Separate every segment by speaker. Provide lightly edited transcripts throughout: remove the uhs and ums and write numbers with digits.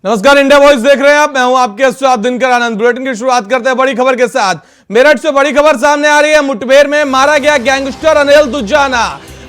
Speaker 1: नमस्कार, India voice देख रहे हैं आप। मैं हूं आपके साथ दिनकर आनंद। बुलेटिन की शुरुआत करते हैं बड़ी खबर के साथ। मेरठ से बड़ी खबर सामने आ रही है। मुठभेड़ में मारा गया गैंगस्टर अनिल दुज्जाना।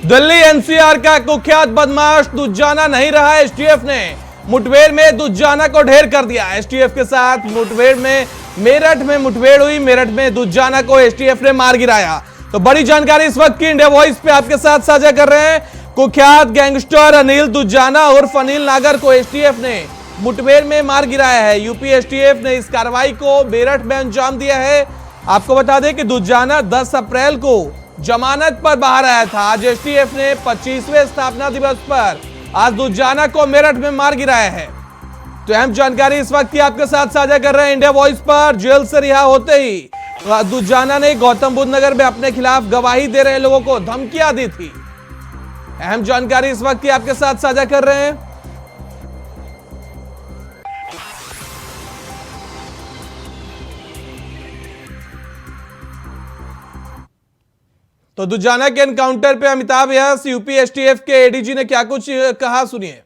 Speaker 1: दिल्ली एनसीआर का कुख्यात बदमाश दुज्जाना नहीं रहा। एसटीएफ ने मुठभेड़ में दुज्जाना को ढेर कर दिया। एसटीएफ के साथ मुठभेड़ में मेरठ में मुठभेड़ हुई। मेरठ में दुज्जाना को एसटीएफ ने मार गिराया। तो बड़ी जानकारी इस वक्त की इंडिया वॉइस पे आपके साथ साझा कर रहे हैं। कुख्यात गैंगस्टर अनिल दुज्जाना उर्फ अनिल नागर को एसटीएफ ने मुठभेड़ में मार गिराया है। यूपी एसटीएफ ने इस कार्रवाई को मेरठ में अंजाम दिया है। आपको बता दें कि दुज्जाना 10 अप्रैल को जमानत पर बाहर आया था। आज एसटीएफ ने 25वें स्थापना दिवस पर आज दुज्जाना को मेरठ में मार गिराया है। तो अहम जानकारी इस वक्त की आपके साथ साझा कर रहे हैं इंडिया वॉइस पर। जेल से रिहा होते ही दुज्जाना ने गौतम बुद्ध नगर में अपने खिलाफ गवाही दे रहे लोगों को धमकियां दी थी। अहम जानकारी इस वक्त की आपके साथ साझा कर रहे हैं। तो दुज्जाना के एनकाउंटर पे अमिताभ यस यूपी एसटीएफ के एडीजी ने क्या कुछ कहा, सुनिए।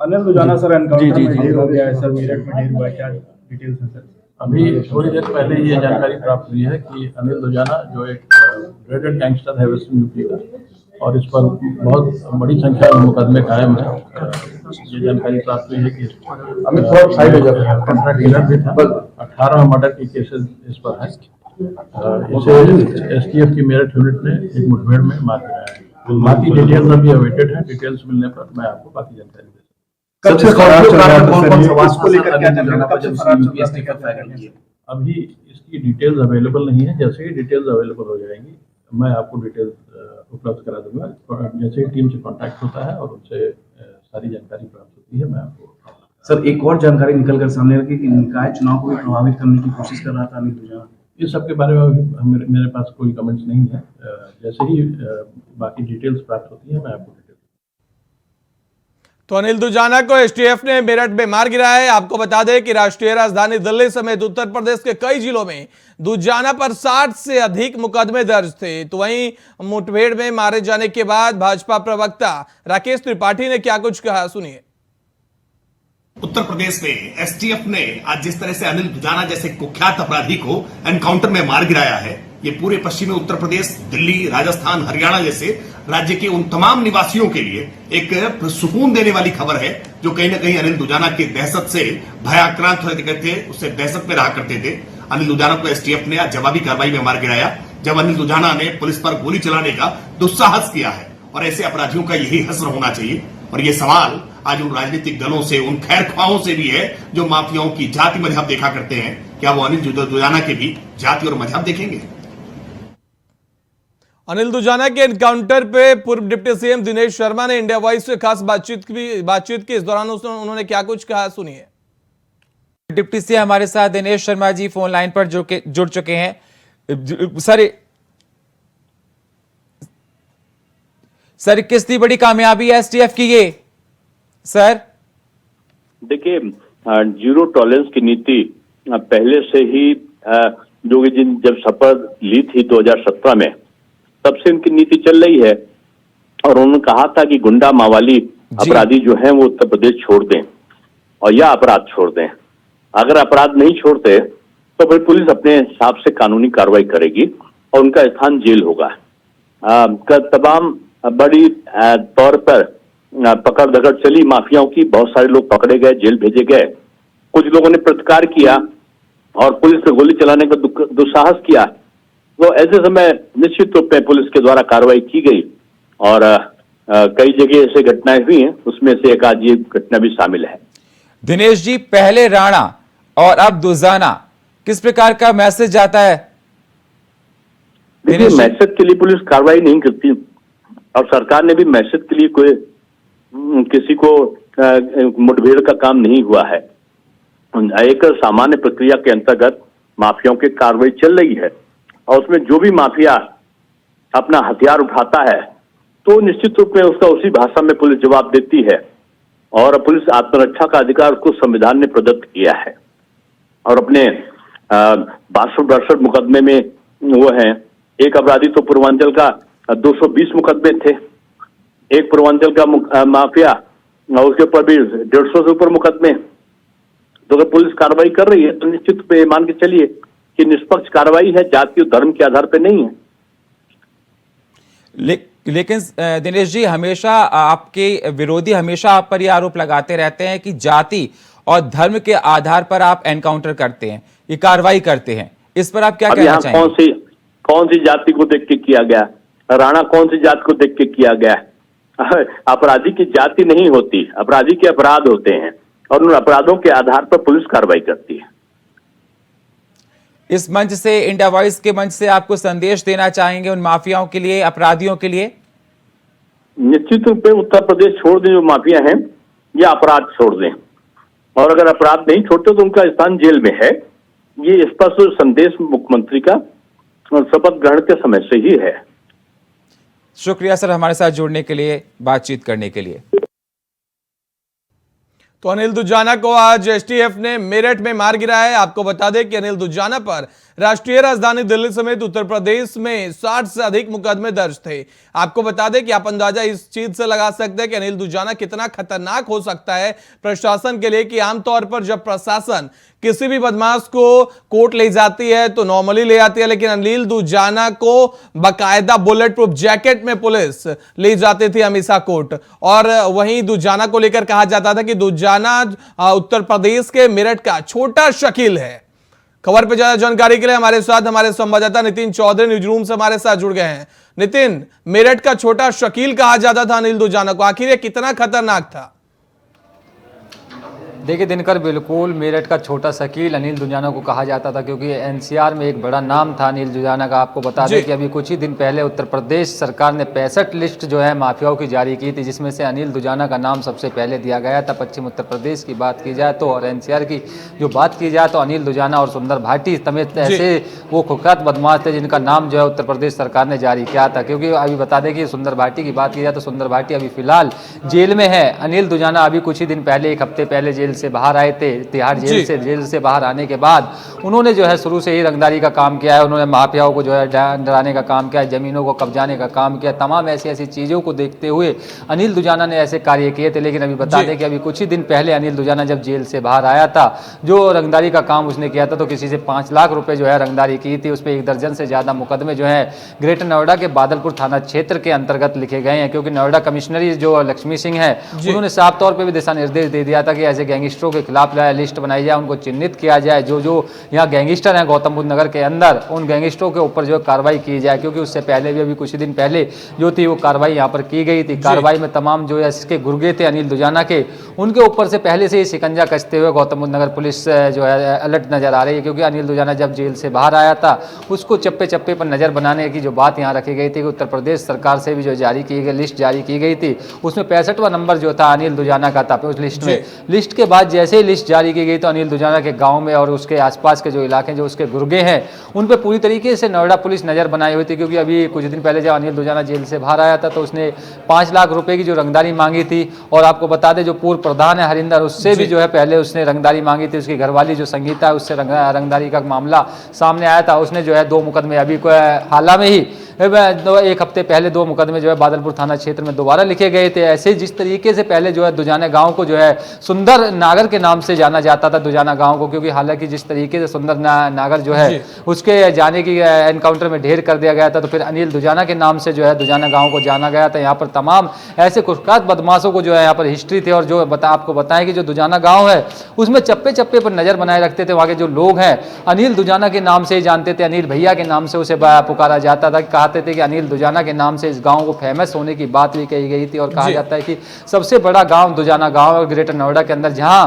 Speaker 2: अनिल दुज्जाना सर एनकाउंटर में ढेर हो गया है सर, मेरठ में ढेर हुआ, क्या डिटेल्स है सर?
Speaker 3: अभी थोड़ी देर पहले ये जानकारी प्राप्त हुई है कि अनिल दुज्जाना जो एक रेडेड गैंगस्टर है वेस्टर्न यूपी का, और इस पर बहुत बड़ी संख्या में मुकदमे कायम है। ये जानकारी प्राप्त हुई है कि
Speaker 2: अमित थोड़ा साइड हो जाता है।
Speaker 3: कंट्रैक्ट भी था। 18 मर्डर के केसेस इस पर है। इसे एसटीएफ की मेरठ यूनिट ने एक मुठभेड़ में मार गिराया है। बाकी डिटेल्स अभी अवेटेड है। डिटेल्स मिलने पर मैं आपको बाकी जानकारी दूंगा। अभी इसकी डिटेल्स अवेलेबल नहीं है। जैसे ही डिटेल्स अवेलेबल हो जाएंगी मैं आपको डिटेल्स उपलब्ध करा दूंगा। जैसे ही टीम से कांटेक्ट होता है और उनसे सारी जानकारी प्राप्त होती है मैं आपको।
Speaker 4: सर, एक और जानकारी निकल कर सामने रखी कि निकाय चुनाव को भी प्रभावित करने की कोशिश कर रहा था अनिल दुज्जाना।
Speaker 3: इस सब के बारे में अभी मेरे पास कोई कमेंट्स नहीं है। जैसे ही बाकी डिटेल्स प्राप्त होती है मैं आपको डिटेल्स।
Speaker 1: तो अनिल दुज्जाना को एसटीएफ ने मेरठ में मार गिराया है। आपको बता दें कि राष्ट्रीय राजधानी दिल्ली समेत उत्तर प्रदेश के कई जिलों में दुज्जाना पर 60 से अधिक मुकदमे दर्ज थे। तो वहीं मुठभेड़ में मारे जाने के बाद भाजपा प्रवक्ता राकेश त्रिपाठी ने क्या कुछ कहा, सुनिए।
Speaker 5: उत्तर प्रदेश में एसटीएफ ने आज जिस तरह से अनिल दुज्जाना जैसे कुख्यात अपराधी को एनकाउंटर में मार गिराया है, ये पूरे पश्चिमी उत्तर प्रदेश, दिल्ली, राजस्थान, हरियाणा जैसे राज्य के उन तमाम निवासियों के लिए एक सुकून देने वाली खबर है जो कहीं ना कहीं अनिल दुज्जाना की दहशत से भयाक्रांत होते थे, उससे दहशत में रहा करते थे। अनिल दुज्जाना को एसटीएफ ने आज जवाबी कार्रवाई में मार गिराया जब अनिल दुज्जाना ने पुलिस पर गोली चलाने का दुस्साहस किया है। और ऐसे अपराधियों का यही हश्र होना चाहिए। और ये सवाल आज उन राजनीतिक दलों से, उन खैरख्वाहों से भी है जो माफियाओं की जाति मजहब देखा करते हैं। क्या वो अनिल दुज्जाना के भी जाति और मजहब देखेंगे?
Speaker 1: अनिल दुज्जाना के एनकाउंटर पे पूर्व डिप्टी सीएम दिनेश शर्मा ने इंडिया वॉइस से खास बातचीत की। इस दौरान उन्होंने क्या कुछ कहा, सुनिए।
Speaker 6: डिप्टी सीएम हमारे साथ दिनेश शर्मा जी फोन लाइन पर जुड़ चुके हैं। सर कितनी बड़ी कामयाबी है एसटीएफ की ये सर?
Speaker 7: देखिए, जीरो टॉलरेंस की नीति पहले से ही जब शपथ ली थी 2017 में, तब से इनकी नीति चल रही है। और उन्होंने कहा था कि गुंडा मावाली अपराधी जो हैं वो उत्तर प्रदेश छोड़ दें और या अपराध छोड़ दें। अगर अपराध नहीं छोड़ते तो फिर पुलिस अपने हिसाब से कानूनी कार्रवाई करेगी और उनका स्थान जेल होगा। तमाम बड़ी तौर पर पकड़ दकड़ चली माफियाओं की, बहुत सारे लोग पकड़े गए, जेल भेजे गए। कुछ लोगों ने प्रतिकार किया और पुलिस पे गोली चलाने का दुस्साहस किया। तो ऐसे समय निश्चित रूप में पुलिस के द्वारा कार्रवाई की गई और कई जगह ऐसे घटनाएं हुई हैं, उसमें से एक आज ये घटना भी शामिल है।
Speaker 6: दिनेश जी, पहले राणा और अब दुज्जाना, किस प्रकार का मैसेज जाता है?
Speaker 7: देखिए, मैसेज के लिए पुलिस कार्रवाई नहीं करती और सरकार ने भी मैसेज के लिए कोई किसी को मुठभेड़ का काम नहीं हुआ है। एक सामान्य प्रक्रिया के अंतर्गत माफियाओं की कार्रवाई चल रही है और उसमें जो भी माफिया अपना हथियार उठाता है तो निश्चित रूप में उसका उसी भाषा में पुलिस जवाब देती है। और पुलिस आत्मरक्षा का अधिकार उसको संविधान ने प्रदत्त किया है। और अपने 62 मुकदमे में वो है, एक अपराधी तो पूर्वांचल का 220 मुकदमे थे। एक पूर्वांचल का माफिया और उसके ऊपर भी 150 से ऊपर मुकदमे। तो अगर पुलिस कार्रवाई कर रही है तो निश्चित पे मान के चलिए कि निष्पक्ष कार्रवाई है, जाति और धर्म के आधार पर नहीं है।
Speaker 6: लेकिन दिनेश जी, हमेशा आपके विरोधी हमेशा आप पर यह आरोप लगाते रहते हैं कि जाति और धर्म के आधार पर आप एनकाउंटर करते हैं, ये कार्रवाई करते हैं, इस पर आप क्या कहना चाहेंगे?
Speaker 7: कौन सी जाति को देख के किया गया? राणा कौन सी जाति को देख के किया गया? अपराधी की जाति नहीं होती, अपराधी के अपराध होते हैं और उन अपराधों के आधार पर पुलिस कार्रवाई करती है।
Speaker 6: इस मंच से, इंडिया वॉइस के मंच से आपको संदेश देना चाहेंगे उन माफियाओं के लिए, अपराधियों के लिए?
Speaker 7: निश्चित रूप से उत्तर प्रदेश छोड़ दें जो माफिया हैं, या अपराध छोड़ दें, और अगर अपराध नहीं छोड़ते तो उनका स्थान जेल में है। ये स्पष्ट संदेश मुख्यमंत्री का शपथ ग्रहण के समय से ही है।
Speaker 6: शुक्रिया सर हमारे साथ जुड़ने के लिए, बातचीत करने के लिए।
Speaker 1: तो अनिल दुजाना को आज एसटीएफ ने मेरठ में मार गिराया है। आपको बता दें कि अनिल दुजाना पर राष्ट्रीय राजधानी दिल्ली समेत उत्तर प्रदेश में 60 से अधिक मुकदमे दर्ज थे। आपको बता दें कि आप अंदाजा इस चीज से लगा सकते हैं कि अनिल दुजाना कितना खतरनाक हो सकता है प्रशासन के लिए, कि आमतौर पर जब प्रशासन किसी भी बदमाश को कोर्ट ले जाती है तो नॉर्मली ले जाती है, लेकिन अनिल दुजाना को बाकायदा बुलेट प्रूफ जैकेट में पुलिस ले जाती थी हमेशा कोर्ट। और वहीं दुजाना को लेकर कहा जाता था कि दुजाना उत्तर प्रदेश के मेरठ का छोटा शकील है। खबर पर ज्यादा जानकारी के लिए हमारे साथ हमारे संवाददाता नितिन चौधरी न्यूज रूम से हमारे साथ जुड़ गए हैं। नितिन, मेरठ का छोटा शकील कहा जाता था अनिल दुजाना को, आखिर ये कितना खतरनाक था?
Speaker 8: देखिए दिनकर, बिल्कुल मेरठ का छोटा शकील अनिल दुजाना को कहा जाता था, क्योंकि एनसीआर में एक बड़ा नाम था अनिल दुजाना का। आपको बता दें कि अभी कुछ ही दिन पहले उत्तर प्रदेश सरकार ने 65 लिस्ट जो है माफियाओं की जारी की थी, जिसमें से अनिल दुजाना का नाम सबसे पहले दिया गया था। पश्चिम उत्तर प्रदेश की बात की जाए तो, और एनसीआर की जो बात की जाए तो अनिल दुजाना और सुंदर भाटी समेत ऐसे वो कुख्यात बदमाश थे जिनका नाम जो है उत्तर प्रदेश सरकार ने जारी किया था। क्योंकि अभी बता दें कि सुंदर भाटी की बात की जाए तो सुंदर भाटी अभी फिलहाल जेल में है। अनिल दुजाना अभी कुछ ही दिन पहले, एक हफ्ते पहले जेल से बाहर आए थे, तिहाड़ जेल से बाहर आने के बाद उन्होंने जो है शुरू से ही रंगदारी का काम किया है। उन्होंने माफियाओं को जो है डराने का काम किया है, जमीनों को कब्जाने का काम किया, तमाम ऐसी ऐसी चीज़ों को देखते हुए अनिल दुजाना ने ऐसे कार्य किए थे। लेकिन अभी बता दें कि अभी कुछ ही दिन पहले अनिल दुजाना जब जेल से बाहर आया था, जो रंगदारी का काम उसने किया था तो किसी से 5 लाख रुपए जो है रंगदारी की थी। उस पर 1 दर्जन से ज़्यादा मुकदमे जो है ग्रेटर नोएडा के बादलपुर थाना क्षेत्र के अंतर्गत लिखे गए हैं। क्योंकि नोएडा कमिश्नरी जो लक्ष्मी सिंह है, उन्होंने साफ तौर पर भी दिशा निर्देश दे दिया था कि ऐसे गैंगस्टरों के खिलाफ लिस्ट बनाई जाए, उनको चिन्हित किया जाए, जो यहाँ गैंगस्टर हैं गौतम बुद्ध नगर के अंदर, उन गैंगस्टरों के ऊपर जो कार्रवाई की जाए। क्योंकि उससे पहले भी अभी कुछ दिन पहले जो थी वो कार्रवाई यहाँ पर की गई थी। कार्रवाई में तमाम जो है इसके गुर्गे थे अनिल दुजाना के, उनके ऊपर से पहले से ही शिकंजा कसते हुए गौतम बुद्ध नगर पुलिस जो है अलर्ट नजर आ रही है। क्योंकि अनिल दुजाना जब जेल से बाहर आया था, उसको चप्पे चप्पे पर नजर बनाने की जो बात यहाँ रखी गई थी कि उत्तर प्रदेश सरकार से भी जो जारी की गई लिस्ट जारी की गई थी, उसमें 65वां नंबर जो था अनिल दुजाना का था उस लिस्ट में। लिस्ट के बाद जैसे ही लिस्ट जारी की गई तो अनिल दुजाना के गांव में और उसके आसपास के जो इलाके जो उसके गुर्गे हैं, उन पे पूरी तरीके से नोएडा पुलिस नजर बनाई हुई थी। क्योंकि अभी कुछ दिन पहले जब अनिल दुजाना जेल से बाहर आया था तो उसने 5 लाख रुपए की जो रंगदारी मांगी थी। और आपको बता दें जो पूर्व प्रधान है हरिंदर, उससे भी जो है पहले उसने रंगदारी मांगी थी। उसकी घरवाली जो संगीता है, उससे रंगदारी का मामला सामने आया था। उसने जो है 2 मुकदमे अभी हाल में ही 1 हफ्ते पहले 2 मुकदमे जो है बादलपुर थाना क्षेत्र में दोबारा लिखे गए थे। ऐसे जिस तरीके से पहले जो है दुजाना गांव को जो है सुंदर नागर के नाम से जाना जाता था दुजाना गांव को, क्योंकि हालांकि जिस तरीके से सुंदर नागर जो है उसके जाने की एनकाउंटर में ढेर कर दिया गया था, तो फिर अनिल दुजाना के नाम से जो है दुजाना गांव को जाना गया था। यहाँ पर तमाम ऐसे कुख्यात बदमाशों को जो है यहाँ पर हिस्ट्री थी। और जो आपको बताएं कि जो दुजाना गाँव है उसमें चप्पे चप्पे पर नजर बनाए रखते थे वहाँ के जो लोग हैं। अनिल दुजाना के नाम से ही जानते थे, अनिल भैया के नाम से उसे पुकारा जाता था। कहते थे कि अनिल दुजाना के नाम से इस गांव को फेमस होने की बात भी कही गई थी। और कहा जाता है कि सबसे बड़ा गांव दुजाना गांव और ग्रेटर नोएडा के अंदर, जहां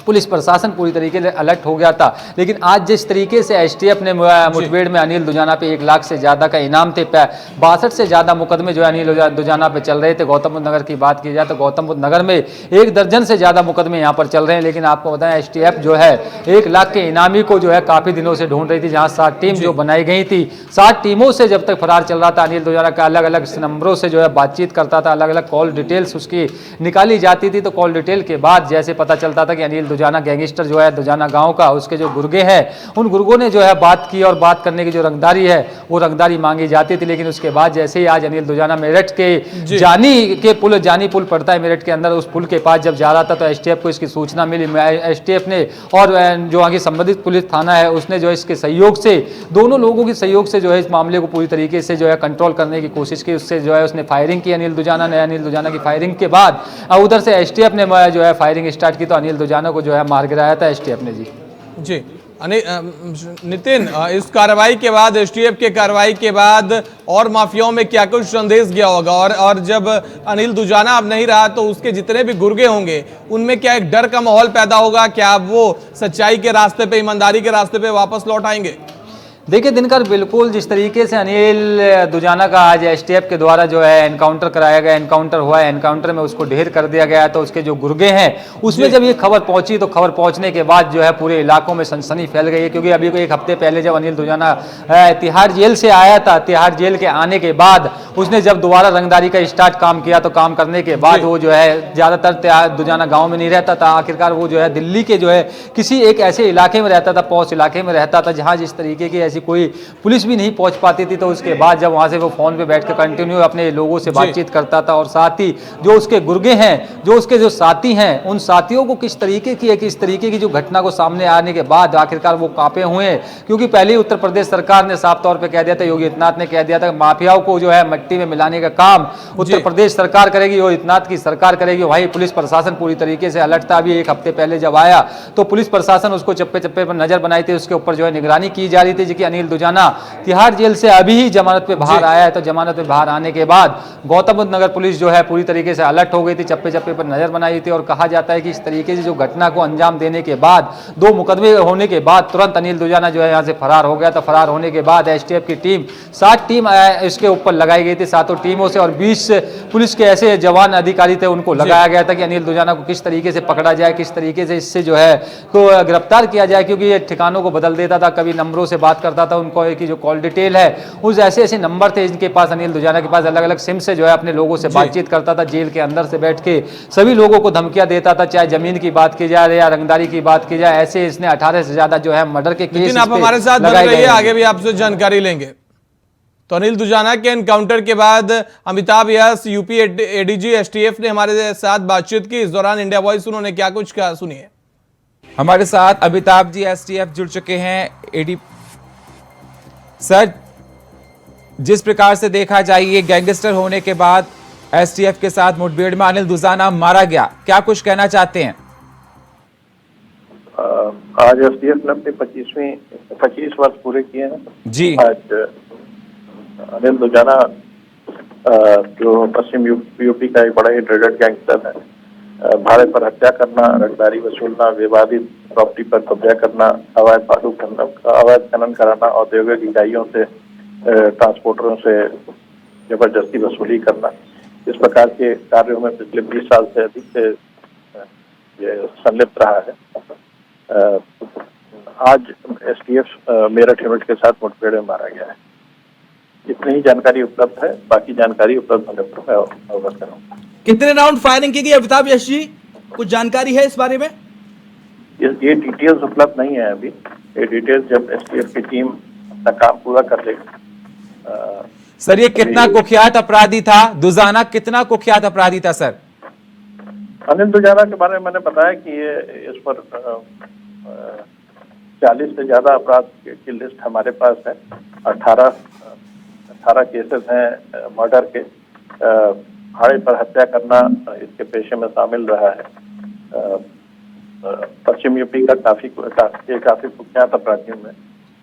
Speaker 8: पुलिस प्रशासन पूरी तरीके से अलर्ट हो गया था। लेकिन आज जिस तरीके से एसटीएफ ने मुठभेड़ में अनिल दुजाना पे 1 लाख से ज्यादा का इनाम थे, 62 से ज्यादा मुकदमे जो है अनिल दुजाना पे चल रहे थे। गौतम बुद्ध नगर की बात की जाए तो गौतम बुद्ध नगर में 1 दर्जन से ज्यादा मुकदमे यहाँ पर चल रहे हैं। लेकिन आपको बताएं एसटीएफ जो है 1 लाख के इनामी को जो है काफी दिनों से ढूंढ रही थी। जहाँ 7 टीम जो बनाई गई थी, 7 टीमों से जब तक फरार चल रहा था अनिल दुजाना का, अलग अलग नंबरों से जो है बातचीत करता था, अलग अलग कॉल डिटेल्स उसकी निकाली जाती थी। तो कॉल डिटेल के बाद जैसे पता चलता था कि अनिल दुजाना गैंगस्टर जो है दुजाना गांव का, उसके जो गुर्गे हैं उन गुर्गों ने जो है बात की और बात करने की जो रंगदारी है वो रंगदारी मांगी जाती थी। लेकिन उसके बाद जैसे ही आज अनिल दुजाना मेरठ के जानी पुल पड़ता है मेरठ के अंदर, उस पुल के पास जब जा रहा था तो एसटीएफ को इसकी सूचना मिली। एसटीएफ ने और जो आगे संबंधित पुलिस थाना है उसने जो है इसके सहयोग से, दोनों लोगों के सहयोग से जो है इस मामले को पूरी तरीके से जो है कंट्रोल करने की कोशिश की। उससे जो है उसने फायरिंग की अनिल दुजाना ने। अनिल दुजाना की फायरिंग के बाद उधर से एसटीएफ ने जो है फायरिंग स्टार्ट की तो अनिल दुजाना को जो है मार गिराया था एसटीएफ ने।
Speaker 1: जी नितिन, इस कार्रवाई के बाद, एसटीएफ के कार्रवाई के बाद और माफियाओं में क्या कुछ संदेश गया होगा, और जब अनिल दुजाना अब नहीं रहा तो उसके जितने भी गुर्गे होंगे उनमें क्या एक डर का माहौल पैदा होगा? क्या अब वो सच्चाई के रास्ते पे, ईमानदारी के रास्ते पे वापस लौट आएंगे?
Speaker 8: देखिए दिनकर, बिल्कुल जिस तरीके से अनिल दुजाना का आज एसटीएफ के द्वारा जो है एनकाउंटर कराया गया, एनकाउंटर हुआ है, एनकाउंटर में उसको ढेर कर दिया गया, तो उसके जो गुर्गे हैं उसमें जब ये खबर पहुंची तो खबर पहुंचने के बाद जो है पूरे इलाकों में सनसनी फैल गई है। क्योंकि अभी को एक हफ्ते पहले जब अनिल दुजाना तिहाड़ जेल से आया था, तिहाड़ जेल के आने के बाद उसने जब दोबारा रंगदारी का स्टार्ट काम किया तो काम करने के बाद वो जो है ज़्यादातर दुजाना गाँव में नहीं रहता था। आखिरकार वो जो है दिल्ली के जो है किसी एक ऐसे इलाके में रहता था, पौष इलाके में रहता था, जहाँ जिस तरीके की ऐसी कोई पुलिस भी नहीं पहुंच पाती थी। तो उसके बाद जब वहां से वो फोन पे बैठ कर कंटिन्यू अपने लोगों से बातचीत करता था, और साथ ही जो उसके गुर्गे हैं, जो उसके जो साथी हैं, उन साथियों को किस तरीके की किस तरीके की जो घटना को सामने आने के बाद आखिरकार वो कांपे हुए हैं। क्योंकि पहले ही उत्तर प्रदेश सरकार ने साफ तौर पर कह दिया था, योगी आदित्यनाथ ने कह दिया था माफियाओं को जो है मट्टी में मिलाने का काम उत्तर प्रदेश सरकार करेगी, योगी आदित्यनाथ की सरकार करेगी। वही पुलिस प्रशासन पूरी तरीके से अलर्ट था। अभी एक हफ्ते पहले जब आया तो पुलिस प्रशासन उसको चप्पे चप्पे पर नजर बनाई थी, उसके ऊपर जो है निगरानी की जा रही थी कि अनिल दुजाना तिहाड़ जेल से अभी ही जमानत पे बाहर आया है। तो जमानत पे बाहर आने के बाद गौतम बुद्ध नगर पुलिस जो है पूरी तरीके से अलर्ट हो गई थी, चप्पे चप्पे पर नजर बनाई थी। और कहा जाता है कि इस तरीके से जो घटना को अंजाम देने के बाद, 2 मुकदमे होने के बाद तुरंत अनिल दुजाना जो है यहाँ से फरार हो गया। तो फरार होने के बाद एसटीएफ की टीम 7 टीम इसके ऊपर लगाई गई थी, 7 टीमों से, और 20 पुलिस के ऐसे जवान अधिकारी थे उनको लगाया गया था कि अनिल दुजाना को किस तरीके से पकड़ा जाए, किस तरीके से इससे जो है को गिरफ्तार किया जाए। क्योंकि ये ठिकानों को बदल देता था, कभी नंबरों से बात करता था, उनको की जो कॉल डिटेल है उस ऐसे ऐसे नंबर थे इनके पास, अनिल दुजाना के पास अलग अलग सिम से जो है अपने लोगों से बातचीत करता था। जेल के अंदर से बैठ के सभी लोगों को धमकियां देता था, चाहे जमीन की बात की जाए या रंगदारी की बात की जाए। ऐसे इसने 18 से ज्यादा जो है मर्डर के केस
Speaker 1: आप हमारे साथ बने रहिए, आगे भी आपसे जानकारी लेंगे। तो अनिल दुजाना के एनकाउंटर के बाद Amitabh yes, UP ADG STF ने हमारे साथ बातचीत की। इस दौरान इंडिया वॉइस उन्होंने क्या कुछ कहा, सुनिए।
Speaker 6: हमारे साथ अमिताभ जी एसटीएफ जुड़ चुके हैं। एडी सर, जिस प्रकार से देखा जाए ये गैंगस्टर होने के बाद एसटीएफ के साथ मुठभेड़ में अनिल दुजाना मारा गया, क्या कुछ कहना चाहते हैं?
Speaker 9: आज एसटीएफ ने अपने 25 वर्ष पूरे किए हैं
Speaker 6: जी।
Speaker 9: आज अनिल दुजाना जो पश्चिम यूपी का एक बड़ा ही ड्रेडेड गैंगस्टर है, भाड़े पर हत्या करना, रंगदारी वसूलना, विवादित प्रॉपर्टी पर कब्जा करना, अवैध बालू अवैध खनन कराना, औद्योगिक इकाइयों से ट्रांसपोर्टरों से जबरदस्ती वसूली करना, इस प्रकार के कार्यों में पिछले 20 साल से अधिक से ये संलिप्त रहा है। आज एसटीएफ मेरठ यूनिट के साथ मुठभेड़ में मारा गया है। इतनी ही जानकारी उपलब्ध है, बाकी जानकारी उपलब्ध होने पर मैं अवगत करूँगा।
Speaker 10: कितने राउंड फायरिंग की गई अमिताभ यश जी, कुछ जानकारी है इस बारे में?
Speaker 9: ये डिटेल्स उपलब्ध नहीं है अभी। ये डिटेल्स जब एसटीएफ की टीम अपना काम पूरा कर लेगी।
Speaker 6: सर, ये कितना कुख्यात अपराधी था? दुजाना कितना कुख्यात अपराधी था सर?
Speaker 9: अनिल दुजाना के बारे में मैंने बताया कि ये इस पर 40 से ज्यादा अपराध की लिस्ट हमारे पास है। 18 केसेस हैं मर्डर के। भाड़े पर हत्या करना इसके पेशे में शामिल रहा है। पश्चिम यूपी का काफी कुख्यात अपराधियों में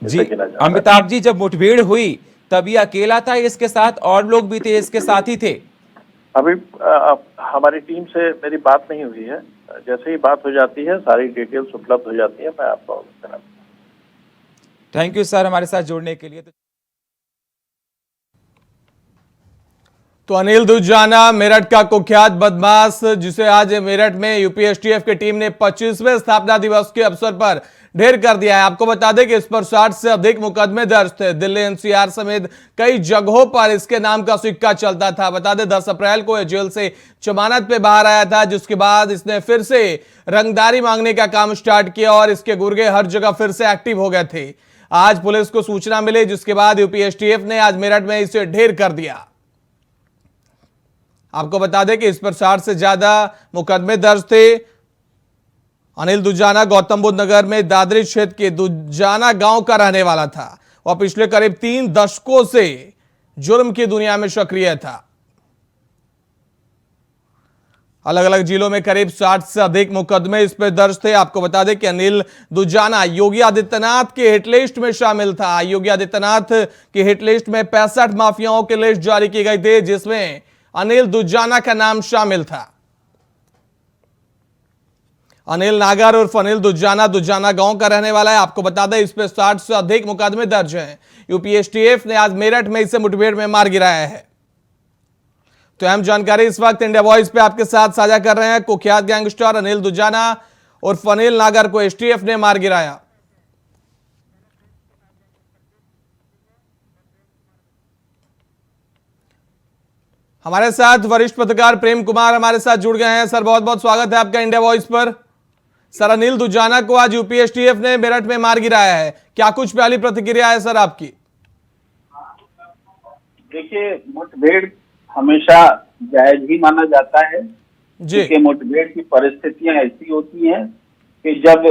Speaker 6: जी। अमिताभ जी, जब मुठभेड़ हुई तब ये अकेला था, इसके साथ और लोग भी थे, इसके साथी थे?
Speaker 9: अभी हमारी टीम से मेरी बात नहीं हुई है। जैसे ही बात हो जाती है सारी डिटेल्स उपलब्ध हो जाती है, मैं आपको बता दूंगा।
Speaker 6: थैंक यू सर हमारे साथ जुड़ने के लिए।
Speaker 1: तो अनिल दुजाना मेरठ का कुख्यात बदमाश, जिसे आज मेरठ में यूपी एसटीएफ की टीम ने 25वें स्थापना दिवस के अवसर पर ढेर कर दिया है। आपको बता दें कि इस पर 60 से अधिक मुकदमे दर्ज थे। दिल्ली एनसीआर समेत कई जगहों पर इसके नाम का सिक्का चलता था। बता दें 10 अप्रैल को यह जेल से जमानत पे बाहर आया था, जिसके बाद इसने फिर से रंगदारी मांगने का काम स्टार्ट किया और इसके गुर्गे हर जगह फिर से एक्टिव हो गए थे। आज पुलिस को सूचना मिली, जिसके बाद यूपी एसटीएफ ने आज मेरठ में इसे ढेर कर दिया। आपको बता दें कि इस पर 60 से ज्यादा मुकदमे दर्ज थे। अनिल दुजाना गौतम बुद्ध नगर में दादरी क्षेत्र के दुजाना गांव का रहने वाला था और पिछले करीब 3 दशकों से जुर्म की दुनिया में सक्रिय था। अलग अलग जिलों में करीब 60 से अधिक मुकदमे इस पर दर्ज थे। आपको बता दें कि अनिल दुजाना योगी आदित्यनाथ के हिटलिस्ट में शामिल था। योगी आदित्यनाथ की हिटलिस्ट में 65 माफियाओं की लिस्ट जारी की गई थी, जिसमें अनिल दुजाना का नाम शामिल था। अनिल नागर उर्फ अनिल दुजाना गांव का रहने वाला है। आपको बता दें इस पे 60 से अधिक मुकदमे दर्ज हैं। यूपी एसटीएफ ने आज मेरठ में इसे मुठभेड़ में मार गिराया है। तो अहम जानकारी इस वक्त इंडिया वॉइस पे आपके साथ साझा कर रहे हैं। कुख्यात गैंगस्टर अनिल दुजाना उर्फ अनिल नागर को एसटीएफ ने मार गिराया। हमारे साथ वरिष्ठ पत्रकार प्रेम कुमार हमारे साथ जुड़ गए हैं। सर, बहुत बहुत स्वागत है आपका इंडिया वॉइस पर। सर, अनिल दुजाना को आज यूपी एसटीएफ ने मेरठ में मार गिराया है, क्या कुछ पहली प्रतिक्रिया है सर आपकी?
Speaker 11: देखिए, मुठभेड़ हमेशा जायज ही माना जाता है जी। कि मुठभेड़ की परिस्थितियां ऐसी होती हैं कि जब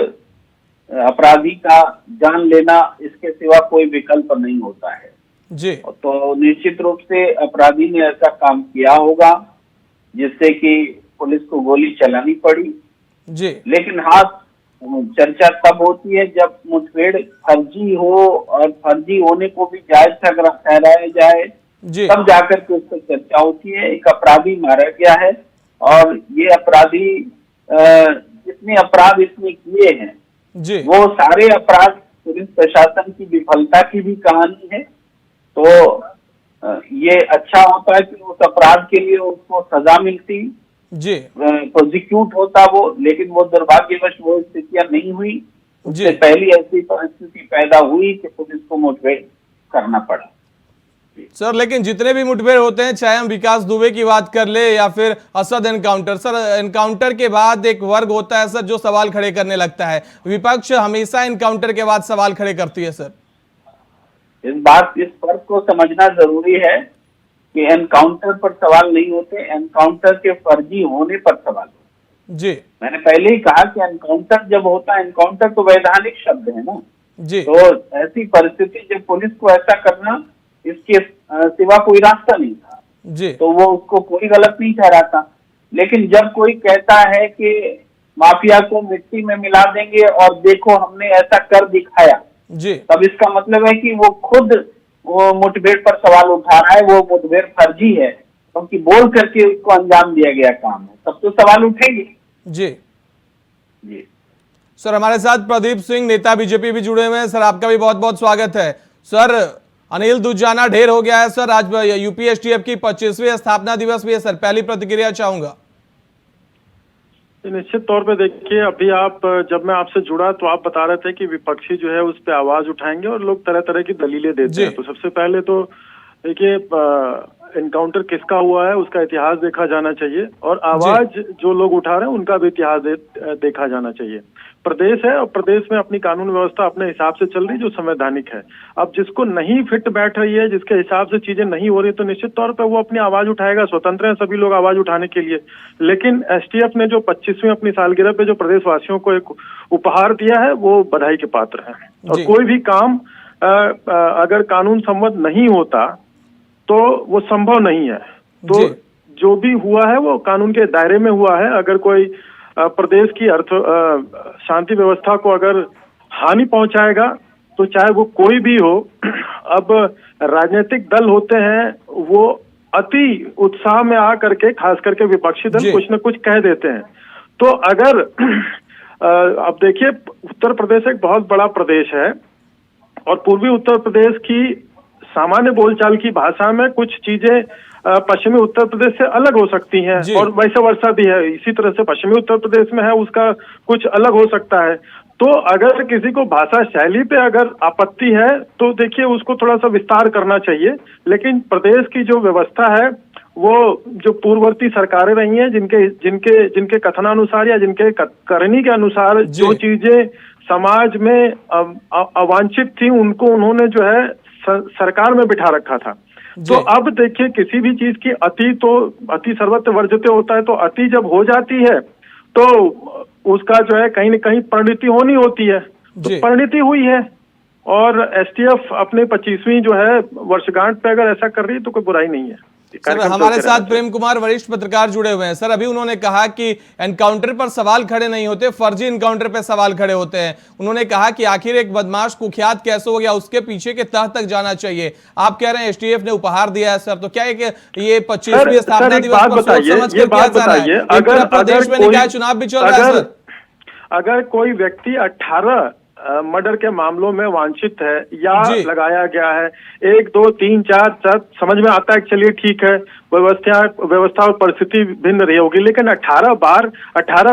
Speaker 11: अपराधी का जान लेना इसके सिवा कोई विकल्प नहीं होता है
Speaker 1: जी।
Speaker 11: तो निश्चित रूप से अपराधी ने ऐसा काम किया होगा जिससे कि पुलिस को गोली चलानी पड़ी
Speaker 1: जी।
Speaker 11: लेकिन हाँ, चर्चा तब होती है जब मुठभेड़ फर्जी हो और फर्जी होने को भी जायज ठहराया जाए, तब जाकर के उस पर चर्चा होती है। एक अपराधी मारा गया है और ये अपराधी जितने अपराध इसने किए हैं
Speaker 1: जी,
Speaker 11: वो सारे अपराध पुलिस प्रशासन की विफलता की भी कहानी है। तो ये अच्छा होता है कि उस अपराध के लिए उसको सजा मिलती
Speaker 1: जी,
Speaker 11: प्रोसिक्यूट होता वो, लेकिन वो दुर्भाग्यवश वो स्थितियां नहीं हुई। उससे पहली ऐसी परिस्थिति पैदा हुई कि पुलिस को मुठभेड़ करना पड़ा।
Speaker 1: सर, लेकिन जितने भी मुठभेड़ होते हैं, चाहे हम विकास दुबे की बात कर ले या फिर असद एनकाउंटर, सर एनकाउंटर के बाद एक वर्ग होता है सर जो सवाल खड़े करने लगता है। विपक्ष हमेशा एनकाउंटर के बाद सवाल खड़े करती है। सर,
Speaker 11: इस फर्क को समझना जरूरी है कि एनकाउंटर पर सवाल नहीं होते, एनकाउंटर के फर्जी होने पर सवाल होते
Speaker 1: जी।
Speaker 11: मैंने पहले ही कहा कि एनकाउंटर जब होता है, एनकाउंटर तो वैधानिक शब्द है ना
Speaker 1: जी।
Speaker 11: तो ऐसी परिस्थिति जब पुलिस को ऐसा करना इसके सिवा कोई रास्ता नहीं था
Speaker 1: जी,
Speaker 11: तो वो उसको कोई गलत नहीं ठहराता। लेकिन जब कोई कहता है कि माफिया को मिट्टी में मिला देंगे और देखो हमने ऐसा कर दिखाया
Speaker 1: जी,
Speaker 11: तब इसका मतलब है कि वो खुद वो मुठभेड़ पर सवाल उठा रहा है, वो मुठभेड़ फर्जी है क्योंकि बोल करके उसको अंजाम दिया गया काम है, तब तो सवाल उठेंगे
Speaker 1: जी
Speaker 11: जी।
Speaker 1: सर, हमारे साथ प्रदीप सिंह नेता बीजेपी भी जुड़े हुए हैं। सर, आपका भी बहुत बहुत स्वागत है। सर, अनिल दुजाना ढेर हो गया है सर, आज यूपी एसटीएफ की 25वीं स्थापना दिवस भी है सर, पहली प्रतिक्रिया चाहूंगा।
Speaker 12: निश्चित तौर पे देखिए, अभी आप जब मैं आपसे जुड़ा तो आप बता रहे थे कि विपक्षी जो है उस पर आवाज उठाएंगे और लोग तरह तरह की दलीलें देते हैं। तो सबसे पहले तो देखिए, एनकाउंटर किसका हुआ है उसका इतिहास देखा जाना चाहिए और आवाज जो लोग उठा रहे हैं उनका भी इतिहास देखा जाना चाहिए। प्रदेश है और प्रदेश में अपनी कानून व्यवस्था अपने हिसाब से चल रही जो संवैधानिक है। अब जिसको नहीं फिट बैठ रही है, जिसके हिसाब से चीजें नहीं हो रही, तो निश्चित तौर पर वो अपनी आवाज उठाएगा। स्वतंत्र है सभी लोग आवाज उठाने के लिए। लेकिन एसटीएफ ने जो 25वीं अपनी सालगिरह पे जो प्रदेशवासियों को एक उपहार दिया है वो बधाई के पात्र है। और कोई भी काम अगर कानून सम्मत नहीं होता तो वो संभव नहीं है। तो जो भी हुआ है वो कानून के दायरे में हुआ है। अगर कोई प्रदेश की शांति व्यवस्था को अगर हानि पहुंचाएगा तो चाहे वो कोई भी हो, अब राजनीतिक दल होते हैं वो अति उत्साह में आ करके, खास करके विपक्षी दल कुछ न कुछ कह देते हैं। तो अगर अब देखिए, उत्तर प्रदेश एक बहुत बड़ा प्रदेश है और पूर्वी उत्तर प्रदेश की सामान्य बोलचाल की भाषा में कुछ चीजें पश्चिमी उत्तर प्रदेश से अलग हो सकती हैं और वैसे वर्षा भी है, इसी तरह से पश्चिमी उत्तर प्रदेश में है उसका कुछ अलग हो सकता है। तो अगर किसी को भाषा शैली पे अगर आपत्ति है तो देखिए उसको थोड़ा सा विस्तार करना चाहिए, लेकिन प्रदेश की जो व्यवस्था है वो जो पूर्ववर्ती सरकारें रही हैं जिनके कथनानुसार या जिनके करनी के अनुसार जो चीजें समाज में अवांछित थी उनको उन्होंने जो है सरकार में बिठा रखा था। तो अब देखिए किसी भी चीज की अति सर्वत्र वर्जते होता है, तो अति जब हो जाती है तो उसका जो है कहीं न कहीं परिणति होनी होती है, तो परिणति हुई है और एसटीएफ अपने 25वीं जो है वर्षगांठ पे अगर ऐसा कर रही है तो कोई बुराई नहीं है।
Speaker 1: सर हमारे साथ प्रेम कुमार वरिष्ठ पत्रकार जुड़े हुए हैं। सर अभी उन्होंने कहा कि एनकाउंटर पर सवाल खड़े नहीं होते, फर्जी एनकाउंटर पर सवाल खड़े होते हैं। उन्होंने कहा कि आखिर एक बदमाश कुख्यात कैसे हो गया, उसके पीछे के तह तक जाना चाहिए। आप कह रहे हैं एसटीएफ ने उपहार दिया है। सर तो क्या है कि ये 25वीं स्थापना दिवस पर सोच समझ कर किया जा रहा है? अगर प्रदेश में निकाय चुनाव भी चल रहा है सर,
Speaker 12: अगर कोई व्यक्ति 18 मर्डर के मामलों में वांछित है या लगाया गया है, 1 2 3 4 सब समझ में आता है, चलिए ठीक है, व्यवस्था और परिस्थिति भिन्न रही होगी, लेकिन 18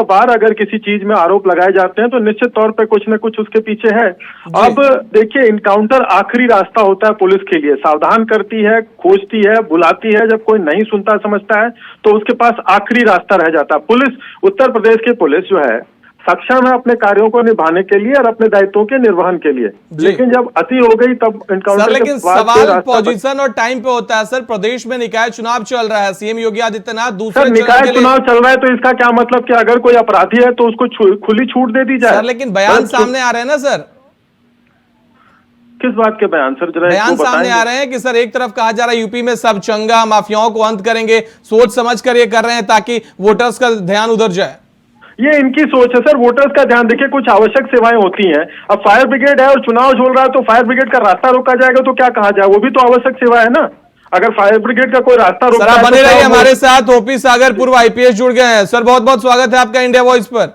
Speaker 12: बार अगर किसी चीज में आरोप लगाए जाते हैं तो निश्चित तौर पे कुछ न कुछ उसके पीछे है। अब देखिए इनकाउंटर आखिरी रास्ता होता है पुलिस के लिए, सावधान करती है, खोजती है, बुलाती है, जब कोई नहीं सुनता समझता है तो उसके पास आखिरी रास्ता रह जाता है। पुलिस, उत्तर प्रदेश की पुलिस जो है सक्षम है अपने कार्यों को निभाने के लिए और अपने दायित्वों के निर्वहन के लिए, लेकिन जब अति हो गई तब
Speaker 1: सर लेकिन सवाल पोजीशन और टाइम पे होता है। सर प्रदेश में निकाय चुनाव चल रहा है, सीएम योगी आदित्यनाथ दूसरे
Speaker 12: निकाय चुनाव चल रहा है तो इसका क्या मतलब कि अगर कोई अपराधी है तो उसको खुली छूट दे दी जाए?
Speaker 1: सर लेकिन बयान सामने आ रहे हैं ना सर।
Speaker 12: किस बात के बयान सर? जरा
Speaker 1: बयान सामने आ रहे हैं कि सर एक तरफ कहा जा रहा है यूपी में सब चंगा माफियाओं को अंत करेंगे, सोच समझ कर ये कर रहे हैं ताकि वोटर्स का ध्यान उधर जाए।
Speaker 12: ये इनकी सोच है सर, वोटर्स का ध्यान। देखिए कुछ आवश्यक सेवाएं होती हैं, अब फायर ब्रिगेड है और चुनाव झोल रहा है तो फायर ब्रिगेड का रास्ता रोका जाएगा तो क्या कहा जाए, वो भी तो आवश्यक सेवा है ना। अगर फायर ब्रिगेड का कोई रास्ता रोका
Speaker 1: है, बने रहिए हमारे साथ। ओपी सागर पूर्व आईपीएस जुड़ गए हैं। सर बहुत बहुत स्वागत है आपका इंडिया वॉइस पर।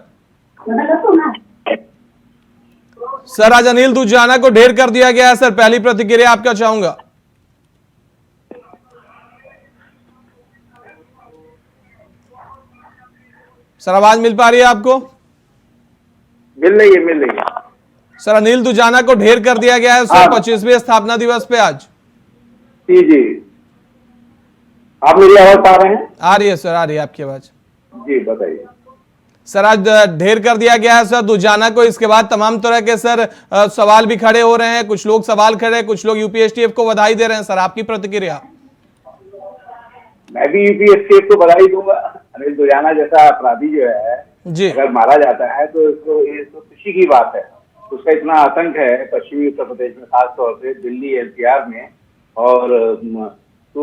Speaker 1: सर आज अनिल दुजाना को ढेर कर दिया गया है, सर पहली प्रतिक्रिया आपका चाहूंगा। सर आवाज मिल पा रही है आपको?
Speaker 9: मिल रही है।
Speaker 1: सर अनिल दुजाना को ढेर कर दिया गया है सर 25वें स्थापना दिवस पे आज।
Speaker 9: जी आप मेरी आवाज पा रहे हैं?
Speaker 1: आ रही है सर, आ रही है आपकी आवाज।
Speaker 9: जी बताइए।
Speaker 1: सर आज ढेर कर दिया गया है सर दुजाना को, इसके बाद तमाम तरह के सर सवाल भी खड़े हो रहे हैं, कुछ लोग सवाल खड़े हैं, कुछ लोग यूपीएसटीएफ को बधाई दे रहे हैं। सर आपकी प्रतिक्रिया?
Speaker 9: मैं भी यूपीएसटीएफ को बधाई दूंगा। अनिल दुजाना जैसा अपराधी जो है अगर मारा जाता है तो इसको ये तो खुशी की बात है। उसका इतना आतंक है पश्चिमी उत्तर प्रदेश में, खासतौर से दिल्ली एनसीआर में, और तो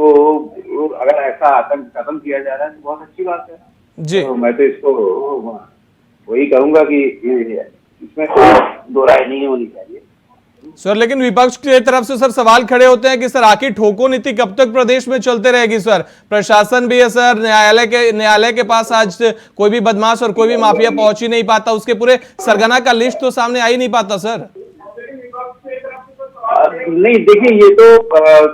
Speaker 9: अगर ऐसा आतंक खत्म किया जा रहा है तो बहुत अच्छी बात है जी। तो मैं तो इसको वही कहूंगा कि इसमें कोई दो राय नहीं होनी चाहिए
Speaker 1: सर। लेकिन विपक्ष की तरफ से सर सवाल खड़े होते हैं कि सर आखिर ठोको नीति कब तक प्रदेश में चलते रहेगी? सर प्रशासन भी है सर, न्यायालय के पास आज कोई भी बदमाश और कोई भी माफिया पहुंच ही नहीं पाता, उसके पूरे सरगना का लिस्ट तो सामने आ ही नहीं पाता सर।
Speaker 9: नहीं देखिए ये तो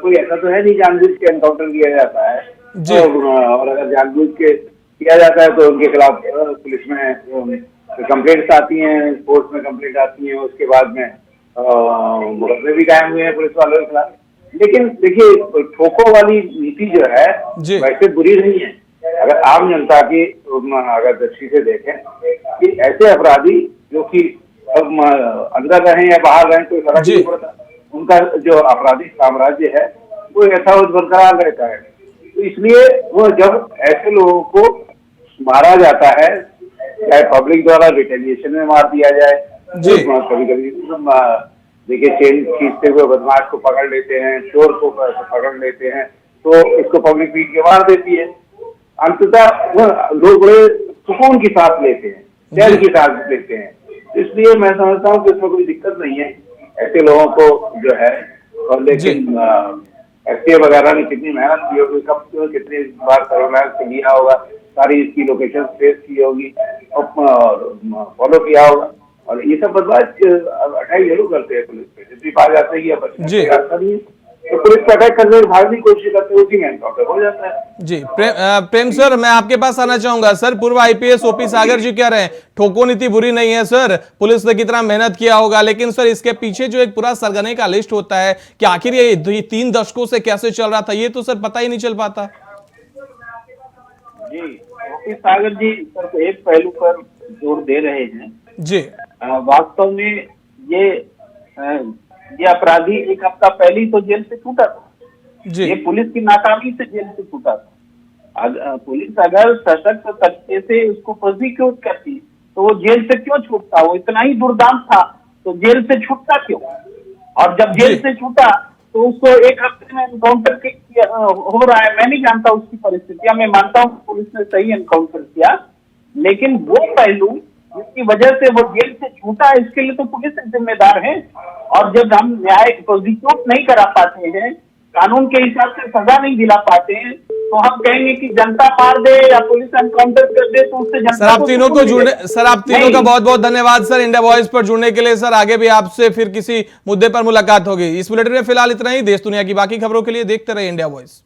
Speaker 9: कोई ऐसा तो है नहीं जानबूझ के एनकाउंटर किया जाता है जी। और अगर जानबूझ के किया जाता है तो उनके खिलाफ पुलिस में कंप्लेंट्स आती हैं, कोर्ट में कंप्लेंट आती है, उसके बाद में मुकदमे भी कायम हुए हैं पुलिस वालों के खिलाफ। लेकिन देखिए ठोको वाली नीति जो है वैसे बुरी नहीं है। अगर आम जनता की अगर दृष्टि से देखें कि ऐसे अपराधी जो कि अंदर रहें या बाहर रहें कोई फर्क नहीं पड़ता, उनका जो आपराधिक साम्राज्य है वो ऐसा बरकरार रहता है। तो इसलिए वो जब ऐसे लोगों को मारा जाता है, चाहे पब्लिक द्वारा रिटेलिएशन में मार दिया जाए, कभी कभी देखिए चेन खींचते हुए बदमाश को पकड़ लेते हैं, चोर को पकड़ लेते हैं, तो इसको पब्लिक पीट के मार देती है। अंततः लोग बड़े सुकून की सांस लेते हैं, चैन की सांस लेते हैं। इसलिए मैं समझता हूँ कि इसमें कोई दिक्कत नहीं है ऐसे लोगों को जो है। और लेकिन एसटीएफ वगैरह ने कितनी मेहनत की होगी, कब कितनी बार सर्वेलांस लिया होगा, सारी इसकी लोकेशन ट्रेस की होगी और फॉलो किया होगा, और ये सब बदलाव अटैक जरूर करते हैं पुलिस पे, जितनी बार जाते हैं रास्ता नहीं है।
Speaker 11: तो पुलिस पे अटैक करने की भागने की कोशिश करते हैं, उसी में एनकाउंटर हो जाता है।
Speaker 1: जी प्रेम सर, मैं आपके पास आना चाहूंगा। सर, पूर्व आईपीएस ओपी सागर जी कह रहे हैं ठोको नीति बुरी नहीं है सर, पुलिस ने कितना मेहनत किया होगा, लेकिन सर इसके पीछे जो एक पूरा सरगने का लिस्ट होता है कि आखिर ये 3 दशकों से कैसे चल रहा था, ये तो सर पता ही नहीं चल पाता।
Speaker 11: जी, ओपी सागर जी सर एक पहलू पर जोर दे रहे हैं
Speaker 1: जी।
Speaker 11: वास्तव में ये अपराधी एक हफ्ता पहले ही तो जेल से छूटा था
Speaker 1: जी।
Speaker 11: ये पुलिस की नाकामी से जेल से छूटा था। पुलिस अगर सशक्त तरीके से उसको प्रोसिक्यूट करती तो वो जेल से क्यों छूटता? वो इतना ही दुर्दांत था तो जेल से छूटता क्यों? और जब जेल से छूटा तो उसको एक हफ्ते में एनकाउंटर हो रहा है। मैं नहीं जानता उसकी परिस्थितियां, मैं मानता हूँ पुलिस ने सही एनकाउंटर किया, लेकिन वो पहलू जिसकी वजह से वो जेल से छूटा इसके लिए तो पुलिस जिम्मेदार है। और जब हम न्याय प्रोसिक्यूट नहीं करा पाते हैं, कानून के हिसाब से सजा नहीं दिला पाते हैं, तो हम कहेंगे कि जनता मार दे या पुलिस एनकाउंटर कर दे तो उससे जनता
Speaker 1: सर आप तीनों को जुड़ने, सर आप तीनों का बहुत बहुत धन्यवाद सर इंडिया वॉइस पर जुड़ने के लिए। सर आगे भी आपसे फिर किसी मुद्दे पर मुलाकात होगी। इस बुलेटिन में फिलहाल इतना ही। देश दुनिया की बाकी खबरों के लिए देखते रहिए इंडिया वॉइस।